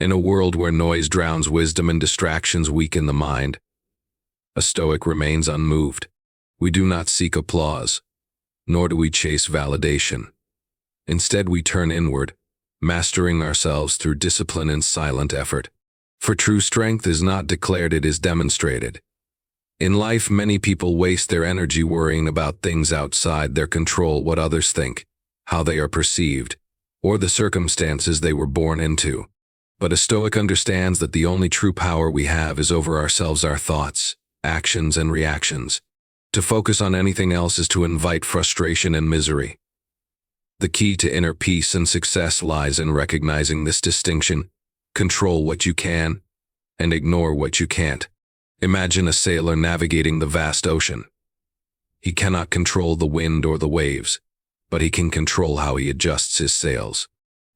In a world where noise drowns wisdom and distractions weaken the mind, a Stoic remains unmoved. We do not seek applause, nor do we chase validation. Instead, we turn inward, mastering ourselves through discipline and silent effort. For true strength is not declared, it is demonstrated. In life, many people waste their energy worrying about things outside their control, what others think, how they are perceived, or the circumstances they were born into. But a Stoic understands that the only true power we have is over ourselves, our thoughts, actions, and reactions. To focus on anything else is to invite frustration and misery. The key to inner peace and success lies in recognizing this distinction. Control what you can, and ignore what you can't. Imagine a sailor navigating the vast ocean. He cannot control the wind or the waves, but he can control how he adjusts his sails.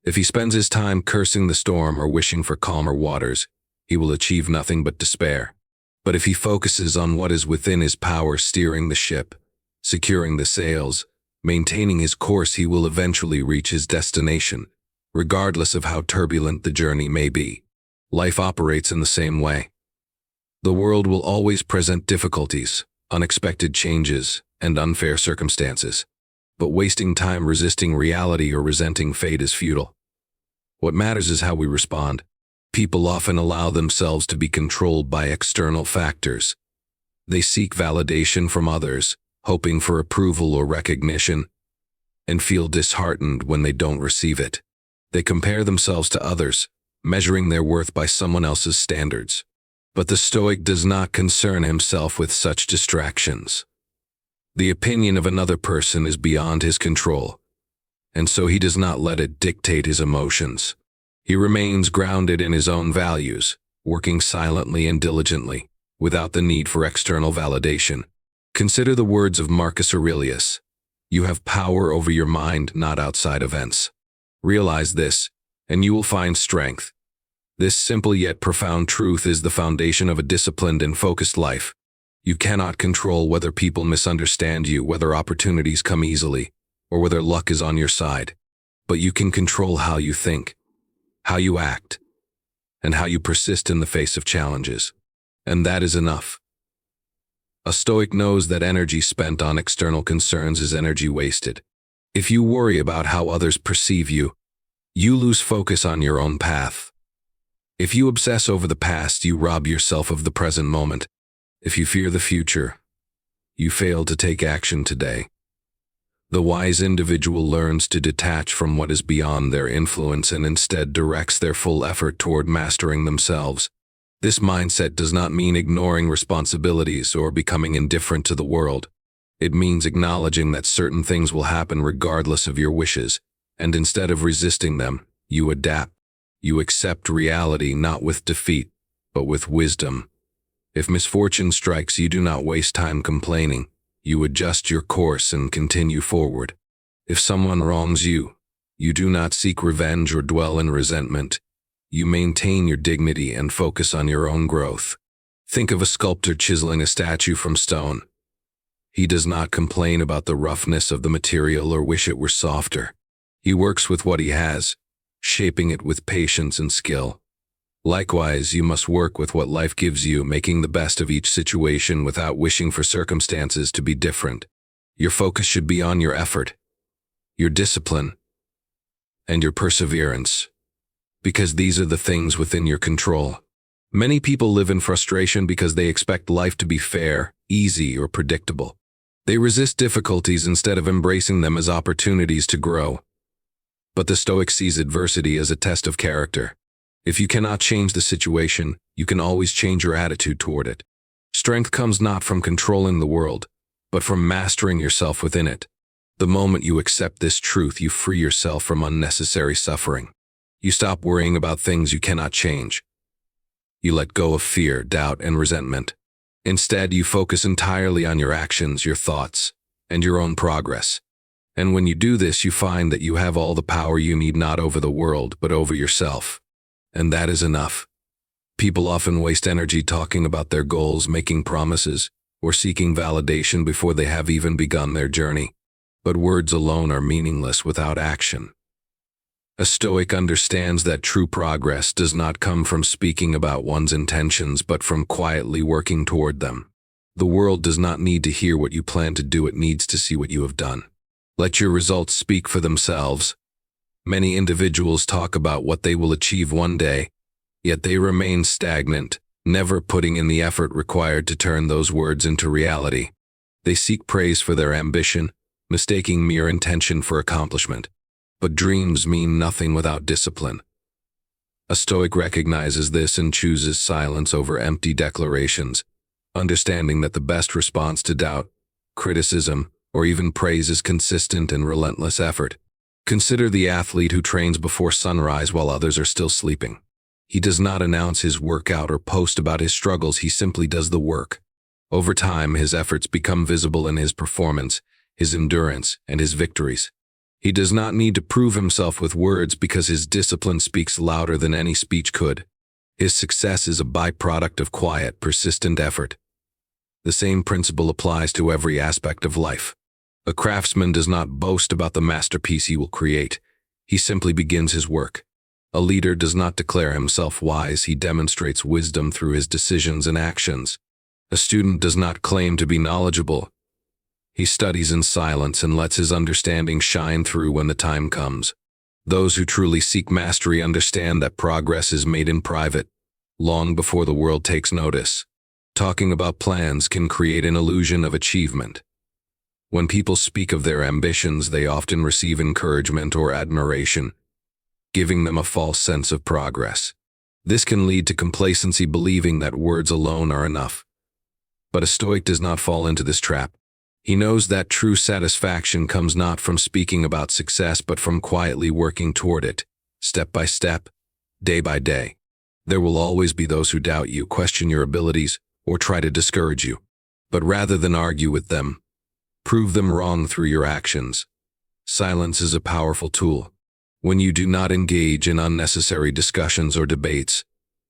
If he spends his time cursing the storm or wishing for calmer waters, he will achieve nothing but despair. But if he focuses on what is within his power, steering the ship, securing the sails, maintaining his course, he will eventually reach his destination, regardless of how turbulent the journey may be. Life operates in the same way. The world will always present difficulties, unexpected changes, and unfair circumstances. But wasting time resisting reality or resenting fate is futile. What matters is how we respond. People often allow themselves to be controlled by external factors. They seek validation from others, hoping for approval or recognition, and feel disheartened when they don't receive it. They compare themselves to others, measuring their worth by someone else's standards. But the Stoic does not concern himself with such distractions. The opinion of another person is beyond his control, and so he does not let it dictate his emotions. He remains grounded in his own values, working silently and diligently, without the need for external validation. Consider the words of Marcus Aurelius. You have power over your mind, not outside events. Realize this, and you will find strength. This simple yet profound truth is the foundation of a disciplined and focused life. You cannot control whether people misunderstand you, whether opportunities come easily, or whether luck is on your side. But you can control how you think, how you act, and how you persist in the face of challenges. And that is enough. A Stoic knows that energy spent on external concerns is energy wasted. If you worry about how others perceive you, you lose focus on your own path. If you obsess over the past, you rob yourself of the present moment. If you fear the future, you fail to take action today. The wise individual learns to detach from what is beyond their influence and instead directs their full effort toward mastering themselves. This mindset does not mean ignoring responsibilities or becoming indifferent to the world. It means acknowledging that certain things will happen regardless of your wishes, and instead of resisting them, you adapt. You accept reality not with defeat, but with wisdom. If misfortune strikes, you do not waste time complaining. You adjust your course and continue forward. If someone wrongs you, you do not seek revenge or dwell in resentment. You maintain your dignity and focus on your own growth. Think of a sculptor chiseling a statue from stone. He does not complain about the roughness of the material or wish it were softer. He works with what he has, shaping it with patience and skill. Likewise, you must work with what life gives you, making the best of each situation without wishing for circumstances to be different. Your focus should be on your effort, your discipline, and your perseverance, because these are the things within your control. Many people live in frustration because they expect life to be fair, easy, or predictable. They resist difficulties instead of embracing them as opportunities to grow. But the Stoic sees adversity as a test of character. If you cannot change the situation, you can always change your attitude toward it. Strength comes not from controlling the world, but from mastering yourself within it. The moment you accept this truth, you free yourself from unnecessary suffering. You stop worrying about things you cannot change. You let go of fear, doubt, and resentment. Instead, you focus entirely on your actions, your thoughts, and your own progress. And when you do this, you find that you have all the power you need, not over the world, but over yourself. And that is enough. People often waste energy talking about their goals, making promises, or seeking validation before they have even begun their journey. But words alone are meaningless without action. A Stoic understands that true progress does not come from speaking about one's intentions but from quietly working toward them. The world does not need to hear what you plan to do, it needs to see what you have done. Let your results speak for themselves. Many individuals talk about what they will achieve one day, yet they remain stagnant, never putting in the effort required to turn those words into reality. They seek praise for their ambition, mistaking mere intention for accomplishment. But dreams mean nothing without discipline. A Stoic recognizes this and chooses silence over empty declarations, understanding that the best response to doubt, criticism, or even praise is consistent and relentless effort. Consider the athlete who trains before sunrise while others are still sleeping. He does not announce his workout or post about his struggles, he simply does the work. Over time, his efforts become visible in his performance, his endurance, and his victories. He does not need to prove himself with words because his discipline speaks louder than any speech could. His success is a byproduct of quiet, persistent effort. The same principle applies to every aspect of life. A craftsman does not boast about the masterpiece he will create. He simply begins his work. A leader does not declare himself wise, he demonstrates wisdom through his decisions and actions. A student does not claim to be knowledgeable. He studies in silence and lets his understanding shine through when the time comes. Those who truly seek mastery understand that progress is made in private, long before the world takes notice. Talking about plans can create an illusion of achievement. When people speak of their ambitions, they often receive encouragement or admiration, giving them a false sense of progress. This can lead to complacency, believing that words alone are enough. But a Stoic does not fall into this trap. He knows that true satisfaction comes not from speaking about success but from quietly working toward it, step by step, day by day. There will always be those who doubt you, question your abilities, or try to discourage you. But rather than argue with them, prove them wrong through your actions. Silence is a powerful tool. When you do not engage in unnecessary discussions or debates,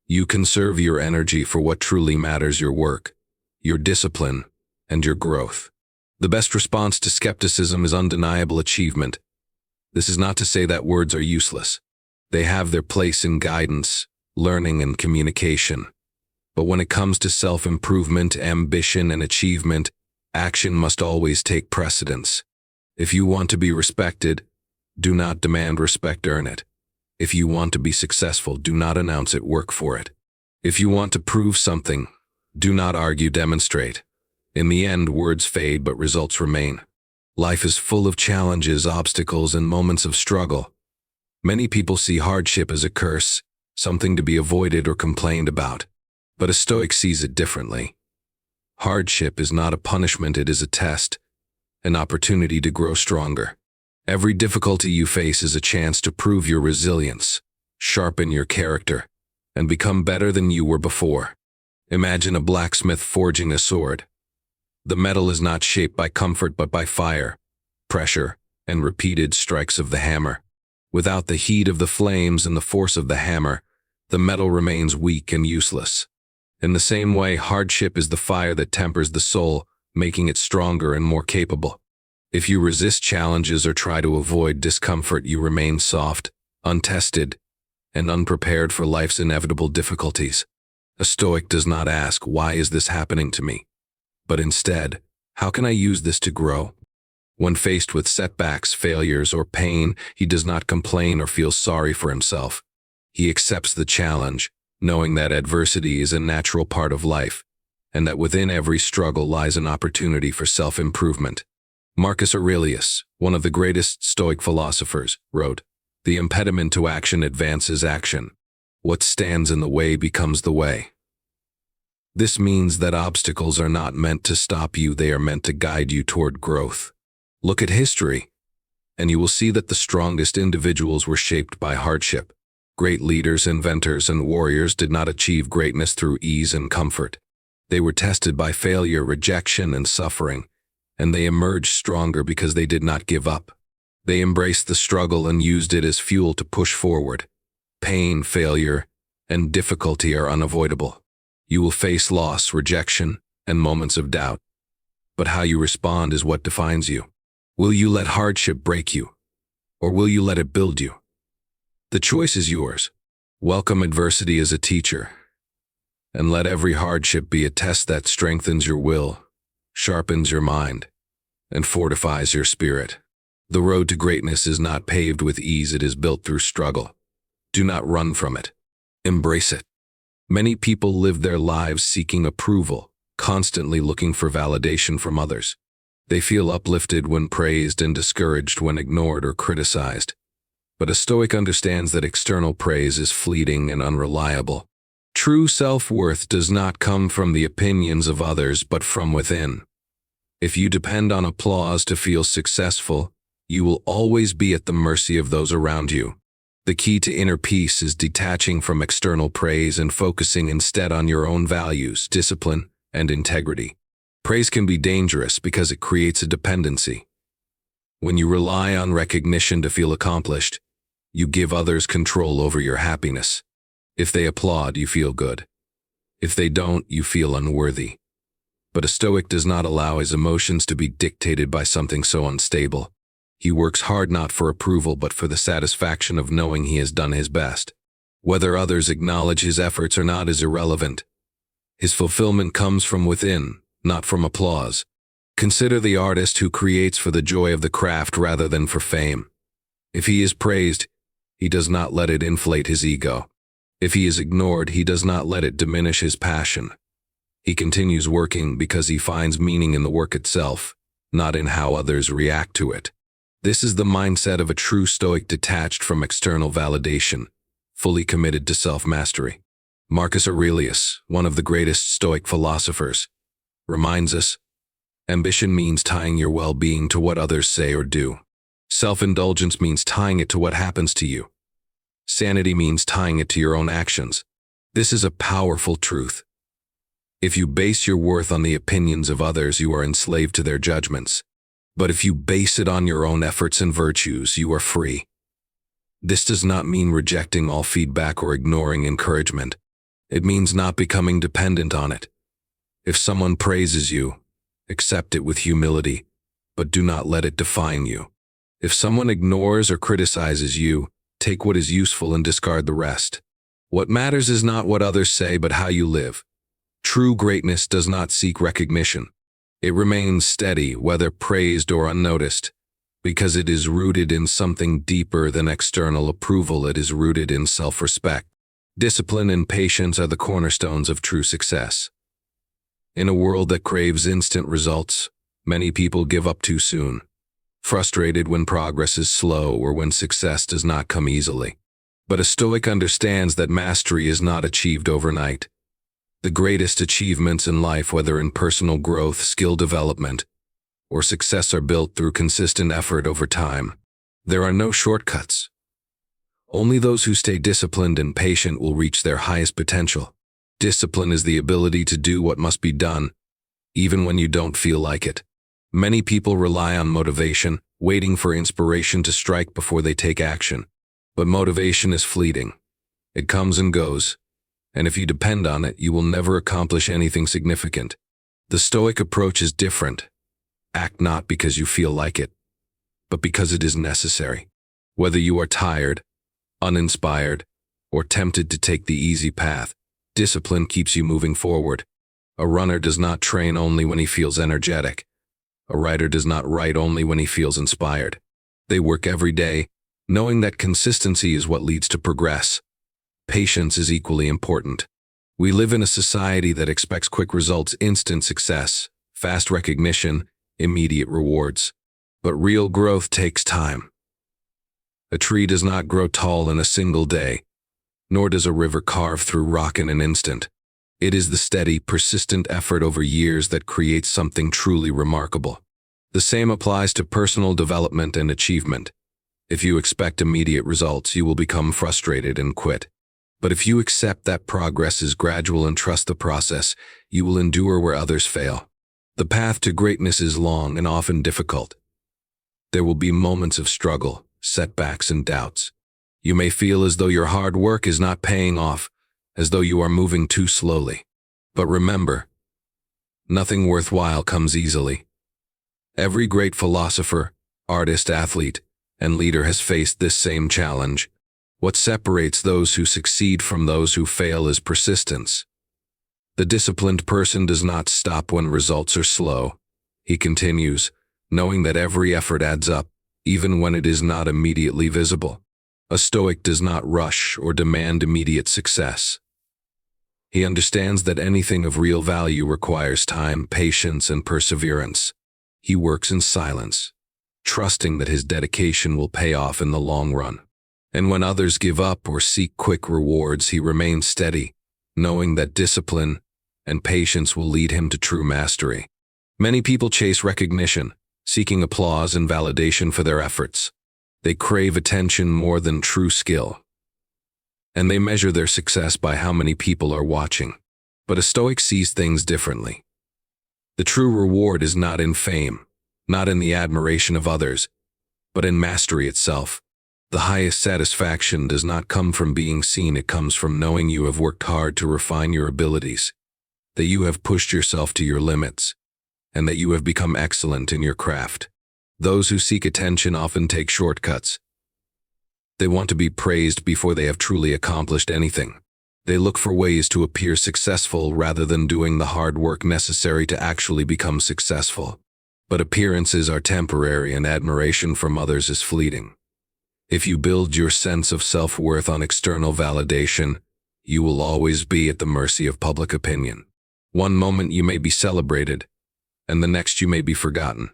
you conserve your energy for what truly matters: your work, your discipline, and your growth. The best response to skepticism is undeniable achievement. This is not to say that words are useless. They have their place in guidance, learning, and communication. But when it comes to self-improvement, ambition, and achievement, action must always take precedence. If you want to be respected, do not demand respect, earn it. If you want to be successful, do not announce it, work for it. If you want to prove something, do not argue, demonstrate. In the end, words fade but results remain. Life is full of challenges, obstacles, and moments of struggle. Many people see hardship as a curse, something to be avoided or complained about. But a Stoic sees it differently. Hardship is not a punishment, it is a test, an opportunity to grow stronger. Every difficulty you face is a chance to prove your resilience, sharpen your character, and become better than you were before. Imagine a blacksmith forging a sword. The metal is not shaped by comfort but by fire, pressure, and repeated strikes of the hammer. Without the heat of the flames and the force of the hammer, the metal remains weak and useless. In the same way, hardship is the fire that tempers the soul, making it stronger and more capable. If you resist challenges or try to avoid discomfort, you remain soft, untested, and unprepared for life's inevitable difficulties. A Stoic does not ask, "Why is this happening to me?" but instead, "How can I use this to grow?" When faced with setbacks, failures, or pain, he does not complain or feel sorry for himself. He accepts the challenge, knowing that adversity is a natural part of life, and that within every struggle lies an opportunity for self-improvement. Marcus Aurelius, one of the greatest Stoic philosophers, wrote, "The impediment to action advances action. What stands in the way becomes the way." This means that obstacles are not meant to stop you, they are meant to guide you toward growth. Look at history, and you will see that the strongest individuals were shaped by hardship. Great leaders, inventors, and warriors did not achieve greatness through ease and comfort. They were tested by failure, rejection, and suffering, and they emerged stronger because they did not give up. They embraced the struggle and used it as fuel to push forward. Pain, failure, and difficulty are unavoidable. You will face loss, rejection, and moments of doubt. But how you respond is what defines you. Will you let hardship break you, or will you let it build you? The choice is yours. Welcome adversity as a teacher, and let every hardship be a test that strengthens your will, sharpens your mind, and fortifies your spirit. The road to greatness is not paved with ease, it is built through struggle. Do not run from it. Embrace it. Many people live their lives seeking approval, constantly looking for validation from others. They feel uplifted when praised and discouraged when ignored or criticized. But a Stoic understands that external praise is fleeting and unreliable. True self-worth does not come from the opinions of others but from within. If you depend on applause to feel successful, you will always be at the mercy of those around you. The key to inner peace is detaching from external praise and focusing instead on your own values, discipline, and integrity. Praise can be dangerous because it creates a dependency. When you rely on recognition to feel accomplished, you give others control over your happiness. If they applaud, you feel good. If they don't, you feel unworthy. But a Stoic does not allow his emotions to be dictated by something so unstable. He works hard not for approval but for the satisfaction of knowing he has done his best. Whether others acknowledge his efforts or not is irrelevant. His fulfillment comes from within, not from applause. Consider the artist who creates for the joy of the craft rather than for fame. If he is praised, he does not let it inflate his ego. If he is ignored, he does not let it diminish his passion. He continues working because he finds meaning in the work itself, not in how others react to it. This is the mindset of a true Stoic, detached from external validation, fully committed to self-mastery. Marcus Aurelius, one of the greatest Stoic philosophers, reminds us, ambition means tying your well-being to what others say or do. Self-indulgence means tying it to what happens to you. Sanity means tying it to your own actions. This is a powerful truth. If you base your worth on the opinions of others, you are enslaved to their judgments. But if you base it on your own efforts and virtues, you are free. This does not mean rejecting all feedback or ignoring encouragement. It means not becoming dependent on it. If someone praises you, accept it with humility, but do not let it define you. If someone ignores or criticizes you, take what is useful and discard the rest. What matters is not what others say, but how you live. True greatness does not seek recognition. It remains steady, whether praised or unnoticed, because it is rooted in something deeper than external approval. It is rooted in self-respect. Discipline and patience are the cornerstones of true success. In a world that craves instant results, many people give up too soon, frustrated when progress is slow or when success does not come easily. But a Stoic understands that mastery is not achieved overnight. The greatest achievements in life, whether in personal growth, skill development, or success, are built through consistent effort over time. There are no shortcuts. Only those who stay disciplined and patient will reach their highest potential. Discipline is the ability to do what must be done, even when you don't feel like it. Many people rely on motivation, waiting for inspiration to strike before they take action. But motivation is fleeting. It comes and goes. And if you depend on it, you will never accomplish anything significant. The Stoic approach is different. Act not because you feel like it, but because it is necessary. Whether you are tired, uninspired, or tempted to take the easy path, discipline keeps you moving forward. A runner does not train only when he feels energetic. A writer does not write only when he feels inspired. They work every day, knowing that consistency is what leads to progress. Patience is equally important. We live in a society that expects quick results, instant success, fast recognition, immediate rewards. But real growth takes time. A tree does not grow tall in a single day, nor does a river carve through rock in an instant. It is the steady, persistent effort over years that creates something truly remarkable. The same applies to personal development and achievement. If you expect immediate results, you will become frustrated and quit. But if you accept that progress is gradual and trust the process, you will endure where others fail. The path to greatness is long and often difficult. There will be moments of struggle, setbacks, and doubts. You may feel as though your hard work is not paying off, as though you are moving too slowly. But remember, nothing worthwhile comes easily. Every great philosopher, artist, athlete, and leader has faced this same challenge. What separates those who succeed from those who fail is persistence. The disciplined person does not stop when results are slow. He continues, knowing that every effort adds up, even when it is not immediately visible. A Stoic does not rush or demand immediate success. He understands that anything of real value requires time, patience, and perseverance. He works in silence, trusting that his dedication will pay off in the long run. And when others give up or seek quick rewards, he remains steady, knowing that discipline and patience will lead him to true mastery. Many people chase recognition, seeking applause and validation for their efforts. They crave attention more than true skill, and they measure their success by how many people are watching. But a Stoic sees things differently. The true reward is not in fame, not in the admiration of others, but in mastery itself. The highest satisfaction does not come from being seen, it comes from knowing you have worked hard to refine your abilities, that you have pushed yourself to your limits, and that you have become excellent in your craft. Those who seek attention often take shortcuts. They want to be praised before they have truly accomplished anything. They look for ways to appear successful rather than doing the hard work necessary to actually become successful. But appearances are temporary and admiration from others is fleeting. If you build your sense of self-worth on external validation, you will always be at the mercy of public opinion. One moment you may be celebrated, and the next you may be forgotten.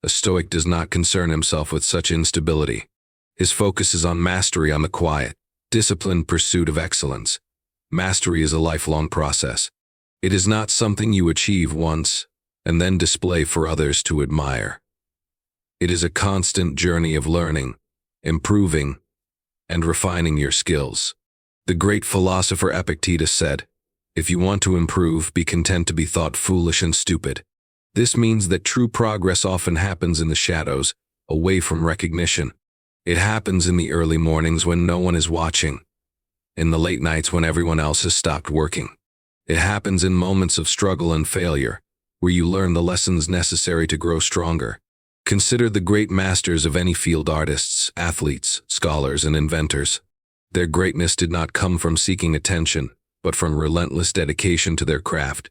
A Stoic does not concern himself with such instability. His focus is on mastery, on the quiet, disciplined pursuit of excellence. Mastery is a lifelong process. It is not something you achieve once and then display for others to admire. It is a constant journey of learning, improving, and refining your skills. The great philosopher Epictetus said, "If you want to improve, be content to be thought foolish and stupid." This means that true progress often happens in the shadows, away from recognition. It happens in the early mornings when no one is watching, in the late nights when everyone else has stopped working. It happens in moments of struggle and failure, where you learn the lessons necessary to grow stronger. Consider the great masters of any field: artists, athletes, scholars, and inventors. Their greatness did not come from seeking attention, but from relentless dedication to their craft.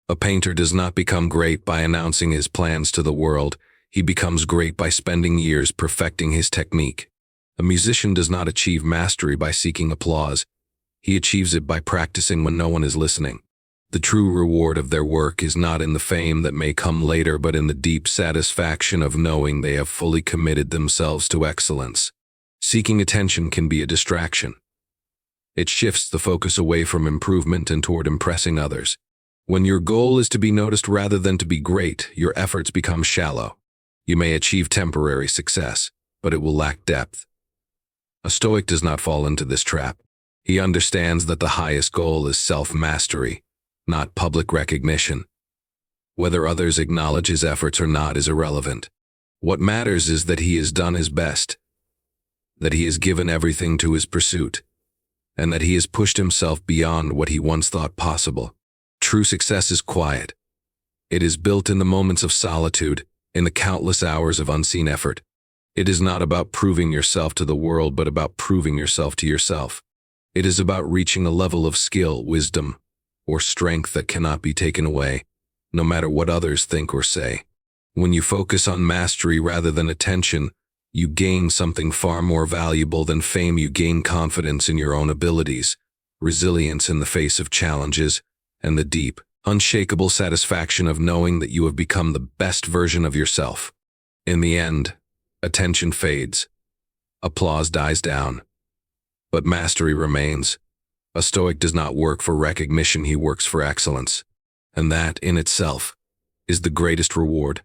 A painter does not become great by announcing his plans to the world. He becomes great by spending years perfecting his technique. A musician does not achieve mastery by seeking applause. He achieves it by practicing when no one is listening. The true reward of their work is not in the fame that may come later, but in the deep satisfaction of knowing they have fully committed themselves to excellence. Seeking attention can be a distraction. It shifts the focus away from improvement and toward impressing others. When your goal is to be noticed rather than to be great, your efforts become shallow. You may achieve temporary success, but it will lack depth. A Stoic does not fall into this trap. He understands that the highest goal is self-mastery, not public recognition. Whether others acknowledge his efforts or not is irrelevant. What matters is that he has done his best, that he has given everything to his pursuit, and that he has pushed himself beyond what he once thought possible. True success is quiet. It is built in the moments of solitude, in the countless hours of unseen effort. It is not about proving yourself to the world, but about proving yourself to yourself. It is about reaching a level of skill, wisdom, or strength that cannot be taken away, no matter what others think or say. When you focus on mastery rather than attention, you gain something far more valuable than fame. You gain confidence in your own abilities, resilience in the face of challenges, and the deep, unshakable satisfaction of knowing that you have become the best version of yourself. In the end, attention fades, applause dies down, but mastery remains. A Stoic does not work for recognition, he works for excellence, and that, in itself, is the greatest reward.